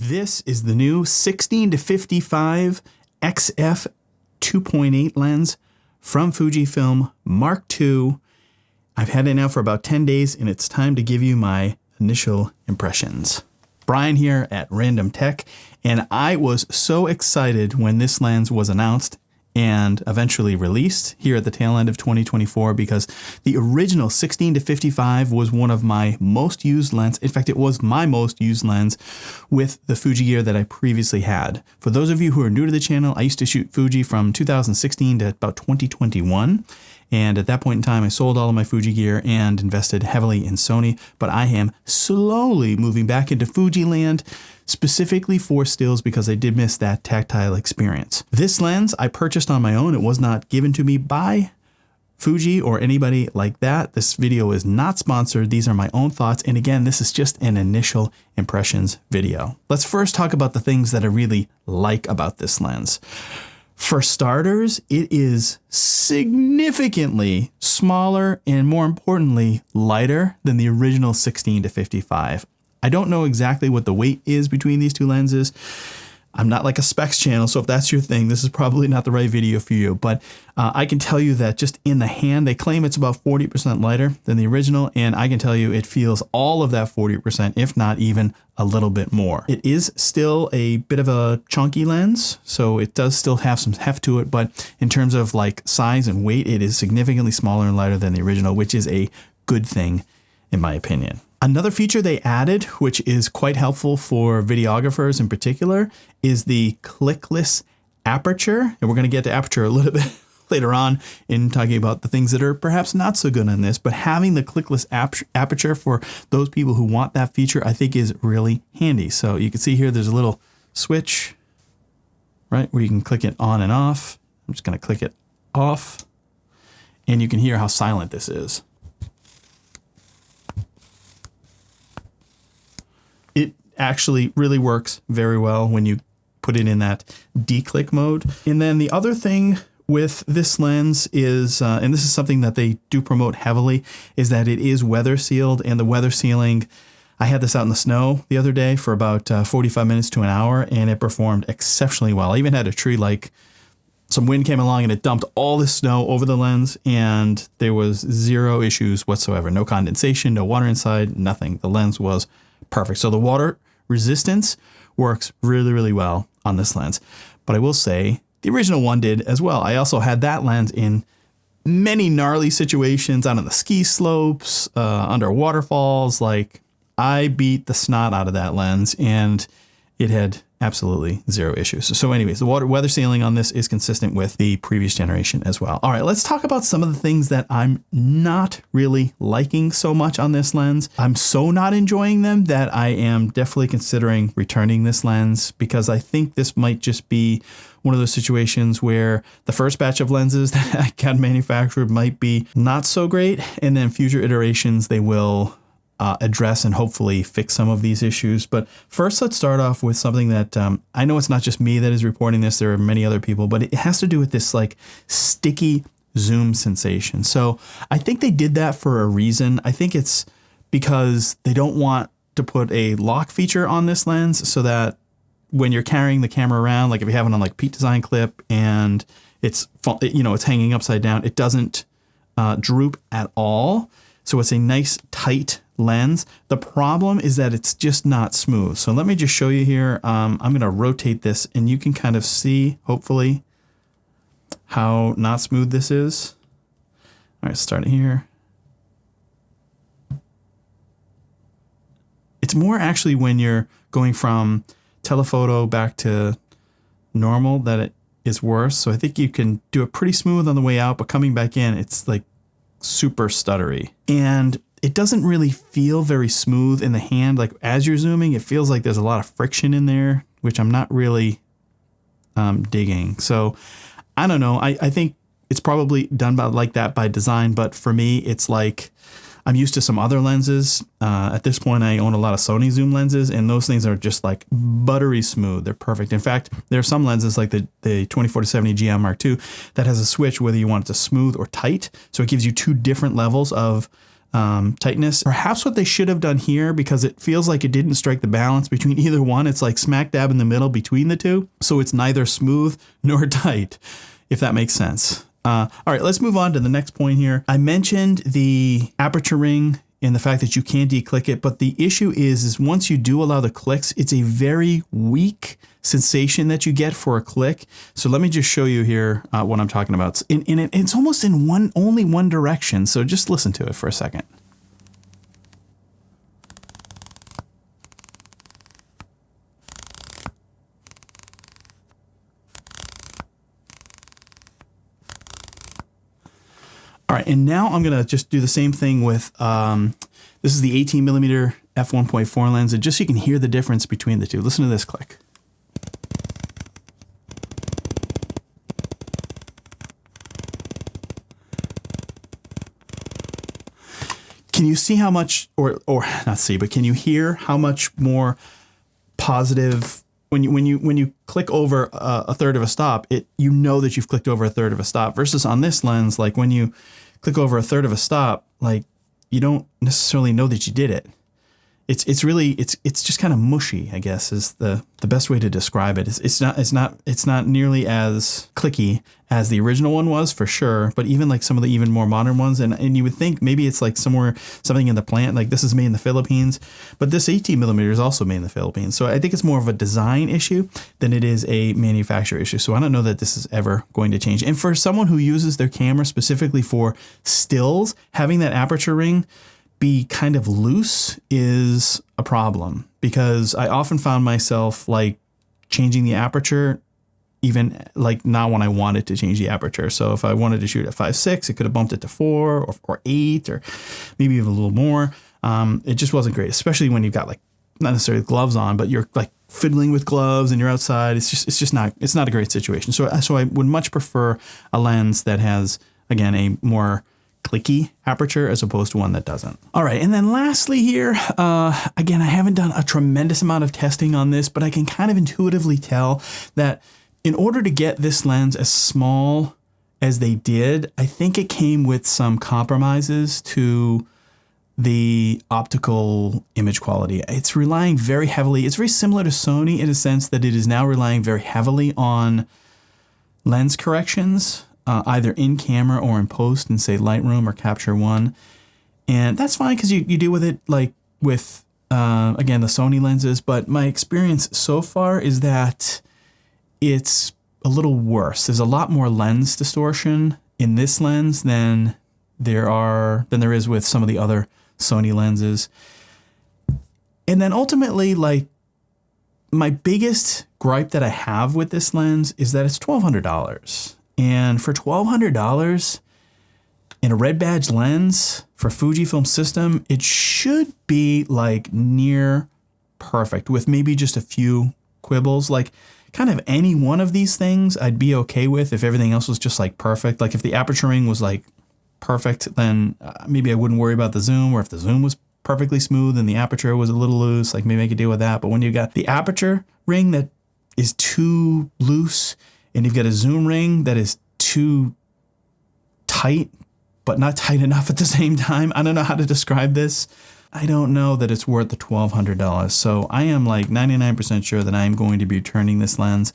This is the new 16 to 55 XF 2.8 lens from Fujifilm Mark II. I've had it now for about 10 days and it's time to give you my initial impressions. Brian here at Random Tech, and I was so excited when this lens was announced and eventually released here at the tail end of 2024 because the original 16 to 55 was one of my most used lenses. In fact, it was my most used lens with the Fuji gear that I previously had. For those of you who are new to the channel, I used to shoot Fuji from 2016 to about 2021. And at that point in time, I sold all of my Fuji gear and invested heavily in Sony, but I am slowly moving back into Fuji land, specifically for stills because I did miss that tactile experience. This lens I purchased on my own. It was not given to me by Fuji or anybody like that. This video is not sponsored. These are my own thoughts. And again, this is just an initial impressions video. Let's first talk about the things that I really like about this lens. For starters, it is significantly smaller and more importantly, lighter than the original 16 to 55. I don't know exactly what the weight is between these two lenses. I'm not like a specs channel, so if that's your thing, this is probably not the right video for you. But I can tell you that just in the hand, they claim it's about 40% lighter than the original, and I can tell you it feels all of that 40%, if not even a little bit more. It is still a bit of a chunky lens, so it does still have some heft to it, but in terms of like size and weight, it is significantly smaller and lighter than the original, which is a good thing in my opinion. Another feature they added, which is quite helpful for videographers in particular, is the clickless aperture. And we're going to get to aperture a little bit later on in talking about the things that are perhaps not so good on this. But having the clickless aperture for those people who want that feature, I think is really handy. So you can see here, there's a little switch, right, where you can click it on and off. I'm just going to click it off. And you can hear how silent this is. Actually really works very well when you put it in that declick mode. And then the other thing with this lens is, and this is something that they do promote heavily, is that it is weather sealed. And the weather sealing, I had this out in the snow the other day for about 45 minutes to an hour, and it performed exceptionally well. I even had a tree, like some wind came along and it dumped all the snow over the lens, and there was zero issues whatsoever. No condensation, no water inside, nothing. The lens was perfect. So the water resistance works really, really well on this lens. But I will say the original one did as well. I also had that lens in many gnarly situations out on the ski slopes, under waterfalls. Like, I beat the snot out of that lens and it had absolutely zero issues. So anyways, the weather sealing on this is consistent with the previous generation as well. All right, let's talk about some of the things that I'm not really liking so much on this lens. I'm so not enjoying them that I am definitely considering returning this lens, because I think this might just be one of those situations where the first batch of lenses that I got manufactured might be not so great, and then future iterations they will address and hopefully fix some of these issues. But first, let's start off with something that I know it's not just me that is reporting this. There are many other people, but it has to do with this like sticky zoom sensation. So I think they did that for a reason. I think it's because they don't want to put a lock feature on this lens so that when you're carrying the camera around, like if you have it on like Pete Design clip and it's, you know, it's hanging upside down, it doesn't droop at all. So it's a nice tight lens. The problem is that it's just not smooth. So let me just show you here. I'm going to rotate this and you can kind of see, hopefully, how not smooth this is. All right, start here. It's more actually when you're going from telephoto back to normal that it is worse. So I think you can do it pretty smooth on the way out, but coming back in, it's like super stuttery. And it doesn't really feel very smooth in the hand. Like as you're zooming, it feels like there's a lot of friction in there, which I'm not really digging. So I don't know. I think it's probably done like that by design. But for me, it's like I'm used to some other lenses. At this point, I own a lot of Sony zoom lenses, and those things are just like buttery smooth. They're perfect. In fact, there are some lenses like the 24-70 GM Mark II that has a switch whether you want it to smooth or tight. So it gives you two different levels of tightness. Perhaps what they should have done here, because it feels like it didn't strike the balance between either one. It's like smack dab in the middle between the two. So it's neither smooth nor tight, if that makes sense. All right, let's move on to the next point here. I mentioned the aperture ring and the fact that you can declick it, but the issue is once you do allow the clicks, it's a very weak sensation that you get for a click. So let me just show you here what I'm talking about. It's almost in only one direction. So just listen to it for a second. All right, and now I'm gonna just do the same thing with, this is the 18mm f1.4 lens, and just so you can hear the difference between the two. Listen to this click. Can you see how much, or not see, but can you hear how much more positive when you click over a third of a stop, you know that you've clicked over a third of a stop, versus on this lens, like when you click over a third of a stop, like you don't necessarily know that you did it. It's just kind of mushy, I guess, is the best way to describe it. It's not nearly as clicky as the original one was, for sure, but even like some of the even more modern ones, and you would think maybe it's like something in the plant, like this is made in the Philippines, but this 18mm is also made in the Philippines. So I think it's more of a design issue than it is a manufacturer issue. So I don't know that this is ever going to change. And for someone who uses their camera specifically for stills, having that aperture ring be kind of loose is a problem, because I often found myself like changing the aperture, even like not when I wanted to change the aperture. So if I wanted to shoot at 5.6, it could have bumped it to 4 or 8 or maybe even a little more. It just wasn't great, especially when you've got like not necessarily gloves on, but you're like fiddling with gloves and you're outside. It's not a great situation. So I would much prefer a lens that has, again, a more clicky aperture as opposed to one that doesn't. All right, and then lastly here, again, I haven't done a tremendous amount of testing on this, but I can kind of intuitively tell that in order to get this lens as small as they did, I think it came with some compromises to the optical image quality. It's relying very heavily. It's very similar to Sony in a sense that it is now relying very heavily on lens corrections, either in camera or in post in, say, Lightroom or Capture One. And that's fine because you deal with it like with, again, the Sony lenses. But my experience so far is that it's a little worse. There's a lot more lens distortion in this lens than there is with some of the other Sony lenses. And then ultimately, like, my biggest gripe that I have with this lens is that it's $1,200. And for $1,200 in a red badge lens for Fujifilm system, it should be like near perfect with maybe just a few quibbles. Like kind of any one of these things I'd be okay with if everything else was just like perfect. Like if the aperture ring was like perfect, then maybe I wouldn't worry about the zoom, or if the zoom was perfectly smooth and the aperture was a little loose, like maybe I could deal with that. But when you got the aperture ring that is too loose, and you've got a zoom ring that is too tight, but not tight enough at the same time. I don't know how to describe this. I don't know that it's worth the $1,200. So I am like 99% sure that I am going to be returning this lens,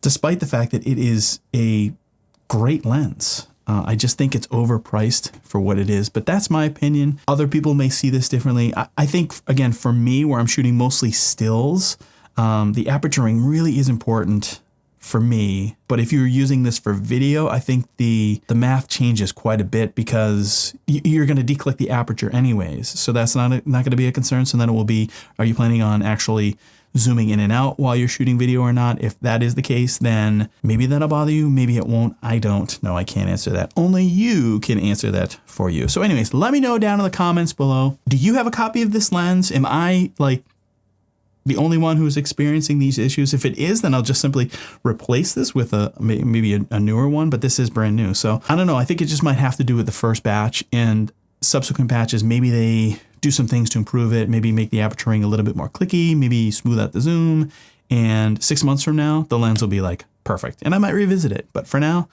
despite the fact that it is a great lens. I just think it's overpriced for what it is, but that's my opinion. Other people may see this differently. I think, again, for me, where I'm shooting mostly stills, the aperture ring really is important for me. But if you're using this for video, I think the math changes quite a bit, because you're going to declick the aperture anyways. So that's not going to be a concern. So then it will be, are you planning on actually zooming in and out while you're shooting video or not? If that is the case, then maybe that'll bother you. Maybe it won't. I don't know. I can't answer that. Only you can answer that for you. So anyways, let me know down in the comments below. Do you have a copy of this lens? Am I like the only one who's experiencing these issues? If it is, then I'll just simply replace this with maybe a newer one, but this is brand new. So I don't know. I think it just might have to do with the first batch, and subsequent batches, maybe they do some things to improve it, maybe make the aperture ring a little bit more clicky, maybe smooth out the zoom, and 6 months from now, the lens will be like perfect. And I might revisit it, but for now,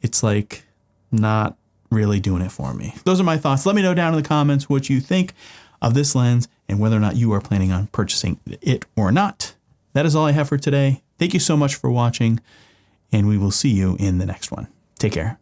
it's like not really doing it for me. Those are my thoughts. Let me know down in the comments what you think of this lens and whether or not you are planning on purchasing it or not. That is all I have for today. Thank you so much for watching, and we will see you in the next one. Take care.